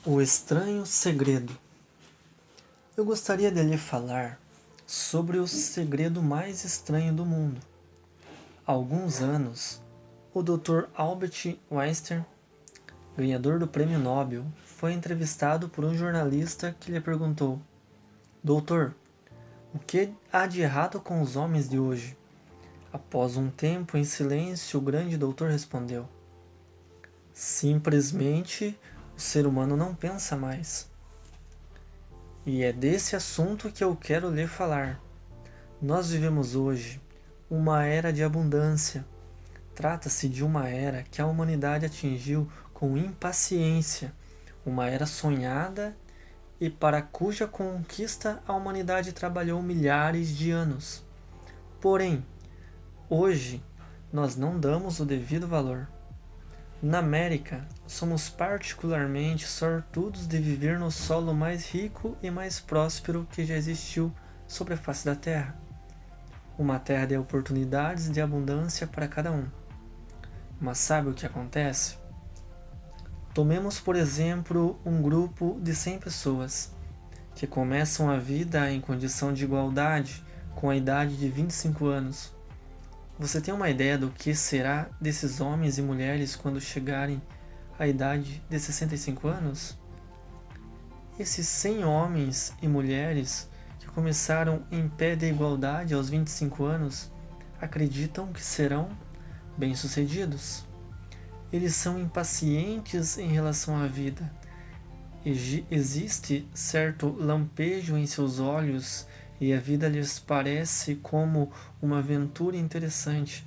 O estranho segredo. Eu gostaria de lhe falar sobre o segredo mais estranho do mundo. Há alguns anos, o Dr. Albert Einstein, ganhador do Prêmio Nobel, foi entrevistado por um jornalista que lhe perguntou: Doutor, o que há de errado com os homens de hoje? Após um tempo em silêncio, o grande doutor respondeu: simplesmente o ser humano não pensa mais. E é desse assunto que eu quero lhe falar. Nós vivemos hoje uma era de abundância. Trata-se de uma era que a humanidade atingiu com impaciência, uma era sonhada e para cuja conquista a humanidade trabalhou milhares de anos. Porém, hoje nós não damos o devido valor. Na América, somos particularmente sortudos de viver no solo mais rico e mais próspero que já existiu sobre a face da Terra. Uma terra de oportunidades e de abundância para cada um. Mas sabe o que acontece? Tomemos, por exemplo, um grupo de 100 pessoas que começam a vida em condição de igualdade com a idade de 25 anos. Você tem uma ideia do que será desses homens e mulheres quando chegarem à idade de 65 anos? Esses 100 homens e mulheres que começaram em pé de igualdade aos 25 anos acreditam que serão bem-sucedidos. Eles são impacientes em relação à vida. Existe certo lampejo em seus olhos e a vida lhes parece como uma aventura interessante.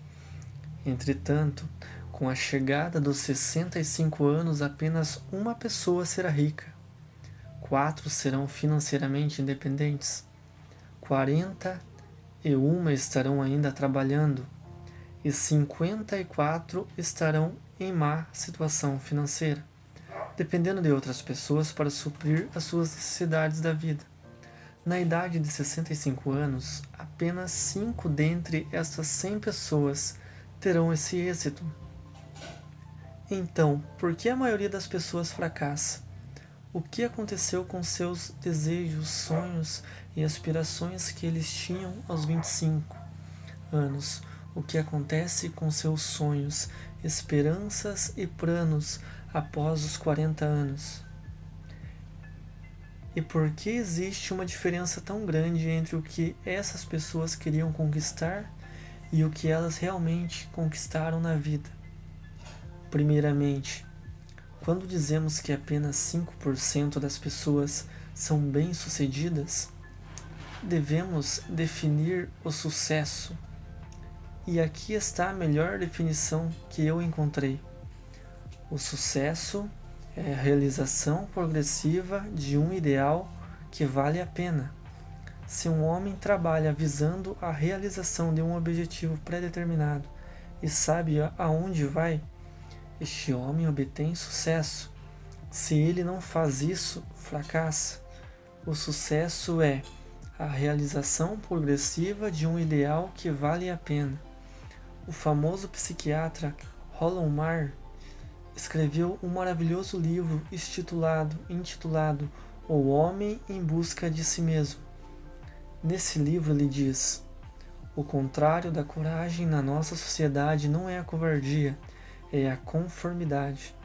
Entretanto, com a chegada dos 65 anos, apenas uma pessoa será rica, 4 serão financeiramente independentes, 41 estarão ainda trabalhando e 54 estarão em má situação financeira, dependendo de outras pessoas para suprir as suas necessidades da vida. Na idade de 65 anos, apenas 5 dentre estas 100 pessoas terão esse êxito. Então, por que a maioria das pessoas fracassa? O que aconteceu com seus desejos, sonhos e aspirações que eles tinham aos 25 anos? O que acontece com seus sonhos, esperanças e planos após os 40 anos? E por que existe uma diferença tão grande entre o que essas pessoas queriam conquistar e o que elas realmente conquistaram na vida? Primeiramente, quando dizemos que apenas 5% das pessoas são bem-sucedidas, devemos definir o sucesso. E aqui está a melhor definição que eu encontrei. O sucesso é a realização progressiva de um ideal que vale a pena. Se um homem trabalha visando a realização de um objetivo pré-determinado e sabe aonde vai, este homem obtém sucesso. Se ele não faz isso, fracassa. O sucesso é a realização progressiva de um ideal que vale a pena. O famoso psiquiatra Roland Marr escreveu um maravilhoso livro intitulado O Homem em Busca de Si Mesmo. Nesse livro ele diz: o contrário da coragem na nossa sociedade não é a covardia, é a conformidade.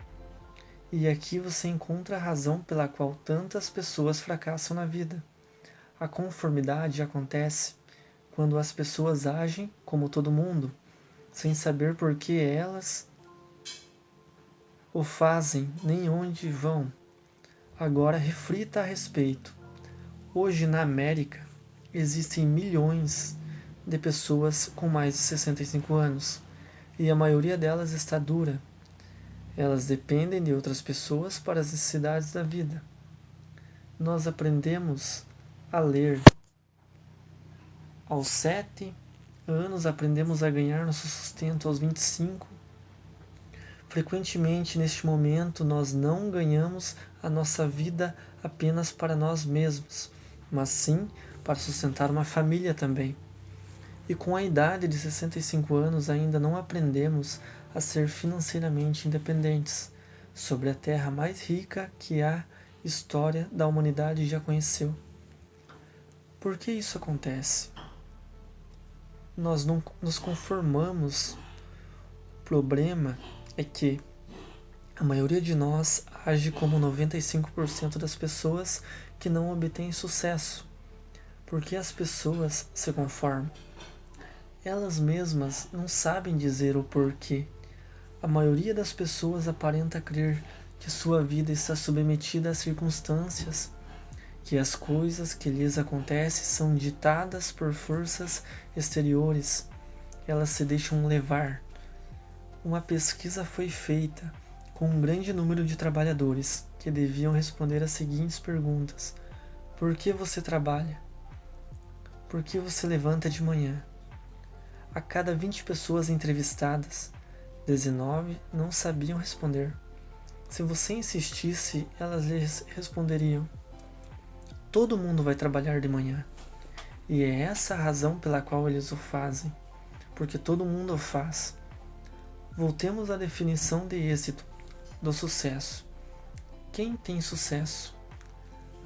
E aqui você encontra a razão pela qual tantas pessoas fracassam na vida. A conformidade acontece quando as pessoas agem como todo mundo, sem saber por que elas o fazem nem onde vão. Agora reflita a respeito. Hoje na América existem milhões de pessoas com mais de 65 anos e a maioria delas está dura. Elas dependem de outras pessoas para as necessidades da vida. Nós aprendemos a ler. Aos 7 anos aprendemos a ganhar nosso sustento aos 25. Frequentemente, neste momento, nós não ganhamos a nossa vida apenas para nós mesmos, mas sim para sustentar uma família também. E com a idade de 65 anos ainda não aprendemos a ser financeiramente independentes sobre a terra mais rica que há história da humanidade já conheceu. Por que isso acontece? Nós não nos conformamos. O problema é que a maioria de nós age como 95% das pessoas que não obtêm sucesso. Porque as pessoas se conformam. Elas mesmas não sabem dizer o porquê. A maioria das pessoas aparenta crer que sua vida está submetida às circunstâncias, que as coisas que lhes acontecem são ditadas por forças exteriores. Elas se deixam levar. Uma pesquisa foi feita com um grande número de trabalhadores que deviam responder as seguintes perguntas: por que você trabalha? Por que você levanta de manhã? A cada 20 pessoas entrevistadas, 19 não sabiam responder. Se você insistisse, elas lhes responderiam: todo mundo vai trabalhar de manhã. E é essa a razão pela qual eles o fazem, porque todo mundo o faz. Voltemos à definição de êxito, do sucesso. Quem tem sucesso?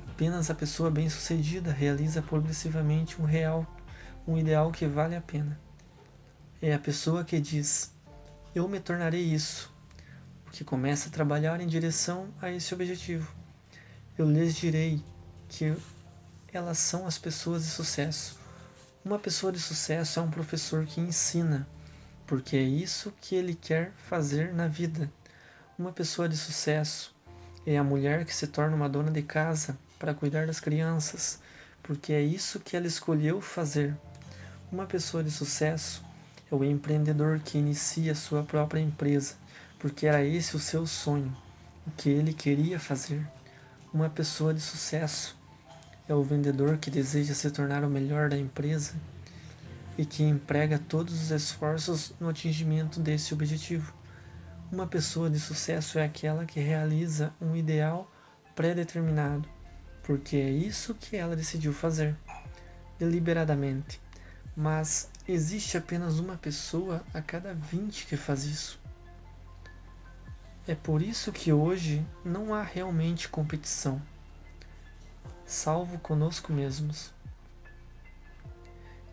Apenas a pessoa bem-sucedida realiza progressivamente um ideal que vale a pena. É a pessoa que diz: eu me tornarei isso, que começa a trabalhar em direção a esse objetivo. Eu lhes direi que elas são as pessoas de sucesso. Uma pessoa de sucesso é um professor que ensina, porque é isso que ele quer fazer na vida. Uma pessoa de sucesso é a mulher que se torna uma dona de casa para cuidar das crianças, porque é isso que ela escolheu fazer. Uma pessoa de sucesso é o empreendedor que inicia sua própria empresa, porque era esse o seu sonho, o que ele queria fazer. Uma pessoa de sucesso é o vendedor que deseja se tornar o melhor da empresa e que emprega todos os esforços no atingimento desse objetivo. Uma pessoa de sucesso é aquela que realiza um ideal pré-determinado, porque é isso que ela decidiu fazer, deliberadamente. Mas existe apenas uma pessoa a cada 20 que faz isso. É por isso que hoje não há realmente competição, salvo conosco mesmos.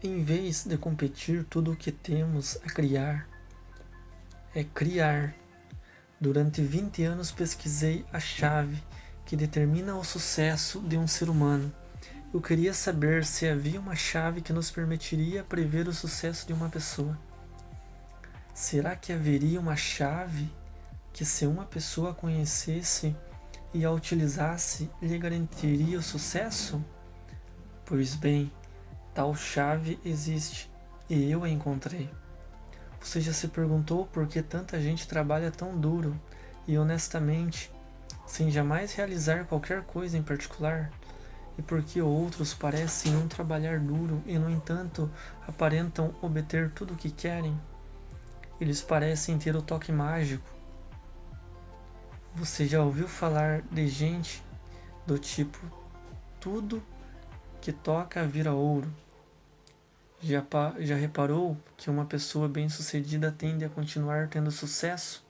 Em vez de competir, tudo o que temos a criar é criar. Durante 20 anos pesquisei a chave que determina o sucesso de um ser humano. Eu queria saber se havia uma chave que nos permitiria prever o sucesso de uma pessoa. Será que haveria uma chave que, se uma pessoa conhecesse e a utilizasse, lhe garantiria o sucesso? Pois bem, tal chave existe e eu a encontrei. Você já se perguntou por que tanta gente trabalha tão duro e honestamente, sem jamais realizar qualquer coisa em particular? E por que outros parecem não trabalhar duro e, no entanto, aparentam obter tudo o que querem? Eles parecem ter o toque mágico. Você já ouviu falar de gente do tipo: tudo que toca vira ouro? Já reparou que uma pessoa bem-sucedida tende a continuar tendo sucesso?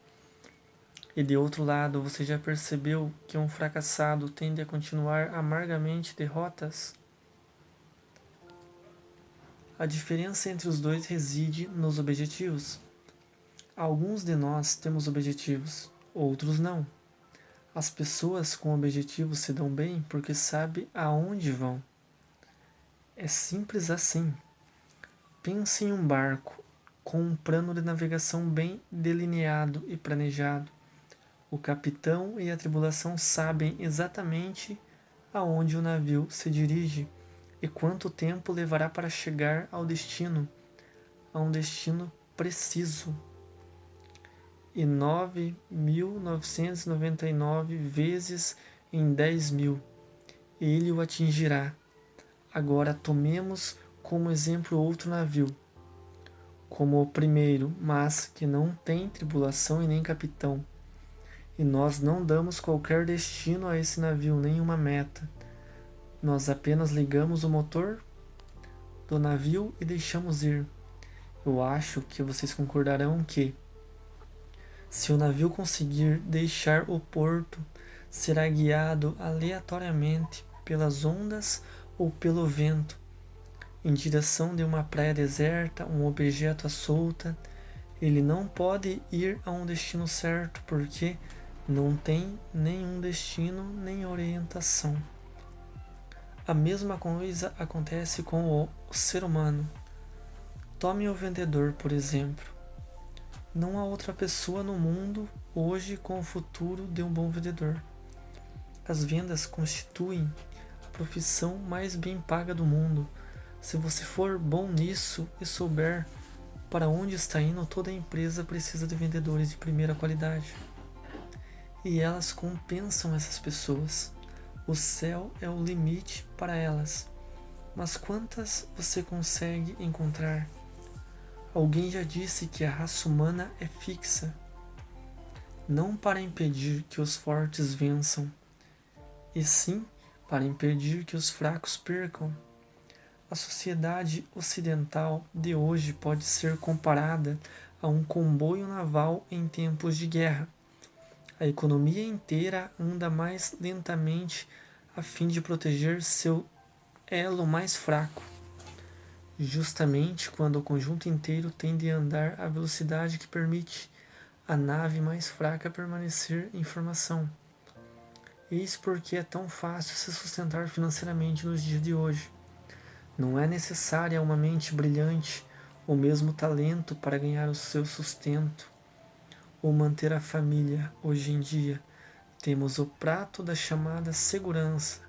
E de outro lado, você já percebeu que um fracassado tende a continuar amargamente derrotas? A diferença entre os dois reside nos objetivos. Alguns de nós temos objetivos, outros não. As pessoas com objetivos se dão bem porque sabem aonde vão. É simples assim. Pense em um barco com um plano de navegação bem delineado e planejado. O capitão e a tripulação sabem exatamente aonde o navio se dirige e quanto tempo levará para chegar ao destino, a um destino preciso. E 9.999 vezes em 10.000, ele o atingirá. Agora tomemos como exemplo outro navio, como o primeiro, mas que não tem tripulação e nem capitão. E nós não damos qualquer destino a esse navio, nenhuma meta. Nós apenas ligamos o motor do navio e deixamos ir. Eu acho que vocês concordarão que, se o navio conseguir deixar o porto será guiado aleatoriamente pelas ondas ou pelo vento, em direção de uma praia deserta, um objeto à solta. Ele não pode ir a um destino certo porque não tem nenhum destino nem orientação. A mesma coisa acontece com o ser humano. Tome o vendedor, por exemplo. Não há outra pessoa no mundo hoje com o futuro de um bom vendedor. As vendas constituem a profissão mais bem paga do mundo. Se você for bom nisso e souber para onde está indo, toda empresa precisa de vendedores de primeira qualidade. E elas compensam essas pessoas. O céu é o limite para elas. Mas quantas você consegue encontrar? Alguém já disse que a raça humana é fixa, não para impedir que os fortes vençam, e sim para impedir que os fracos percam. A sociedade ocidental de hoje pode ser comparada a um comboio naval em tempos de guerra. A economia inteira anda mais lentamente a fim de proteger seu elo mais fraco, justamente quando o conjunto inteiro tem de andar à velocidade que permite a nave mais fraca permanecer em formação. Eis porque é tão fácil se sustentar financeiramente nos dias de hoje. Não é necessária uma mente brilhante ou mesmo talento para ganhar o seu sustento ou manter a família. Hoje em dia, temos o prato da chamada segurança,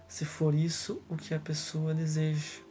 se for isso o que a pessoa deseja.